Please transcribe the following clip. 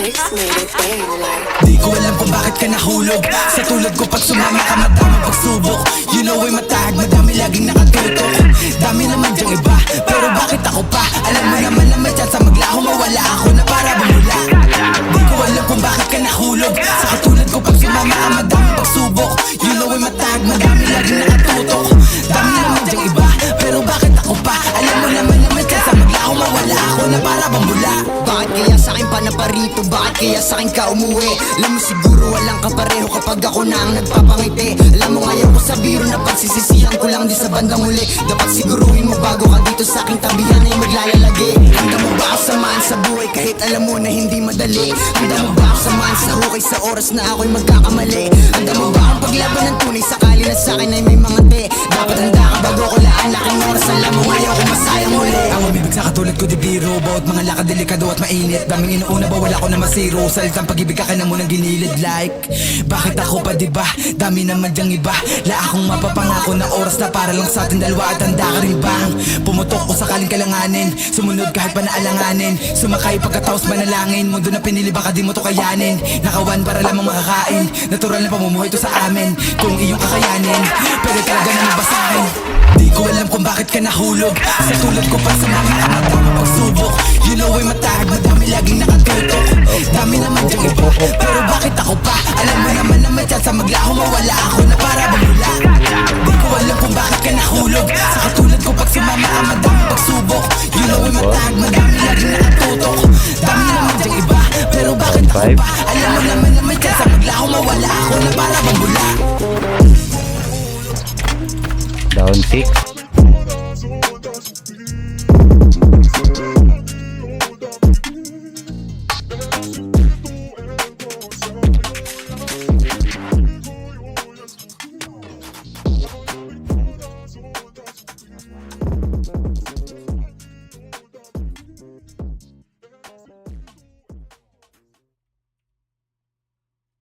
Di ko alam kung bakit ka nahulog. Sa tulad ko pag sumama ka madaming pagsubok. You know ay matahag, madami laging nakatutok. Dami naman dyang iba, pero bakit ako pa? Alam mo naman na may chance maglaho, mawala ako na para bumula. Di ko alam kung bakit ka nahulog. Sa katulad ko pag sumama ka madaming pagsubok. You know ay matahag, madami laging nakatutok. Dami naman dyang iba, pero bakit ako pa? Alam mo naman na may chance maglaho, mawala ako na para bumula. Bakit kaya sa'kin pa na parito? Bakit kaya sa'kin ka umuwi? Alam mo siguro walang kapareho kapag ako na ang nagpapangiti. Alam mo ngayon ko sa biro na pagsisisihan ko lang di sa bandang huli. Dapat siguruhin mo bago ka dito sa aking tabihan ay maglalagi. Handa mo ba ako samahan sa buhay kahit alam mo na hindi madali? Handa mo ba ako samahan sa hukay sa oras na ako'y magkakamali? Handa mo ba akong paglaban ng tunay sakali na sa'kin ay may mga te? Dapat handa ka bago ko laan laking oras. Alam mo ngayon kung masayang muli. Ang umibig sa katulad ko di biro. Bawat mga lakad delikado at mainit. Daming inuuna bawal ako na masiro. Salitang pag-ibig ka na munang ginilid like. Bakit ako pa diba? Dami naman dyang iba. La akong mapapangako na oras na para lang sa atin dalawa. At handa ka rin bang pumutok kung sakaling kalanganin? Sumunod kahit pa naalanganin. Sumakay pagkatapos manalangin. Mundo na pinili baka di mo to kayanin. Nakawan para lamang makakain. Natural na pamumuhay to sa amin. Kung iyong kakayanin pwede talaga na mabasahin. Di ko alam kung bakit ka nahulog. Sa tulad ko pa sa mga madami pagsubok. You know ay matahag, madami laging nakatutok. Dami naman dyang iba, pero bakit ako pa? Alam mo naman na may chance maglaho, mawala ako na para bumula. Di ko alam kung bakit ka nahulog. Sa katulad ko pag sumama ka madami pagsubok. You know ay matahag, madami laging nakatutok. Dami naman dyang iba, pero bakit ako pa? Alam mo naman na may chance maglaho, mawala ako na para bumula. Down 6.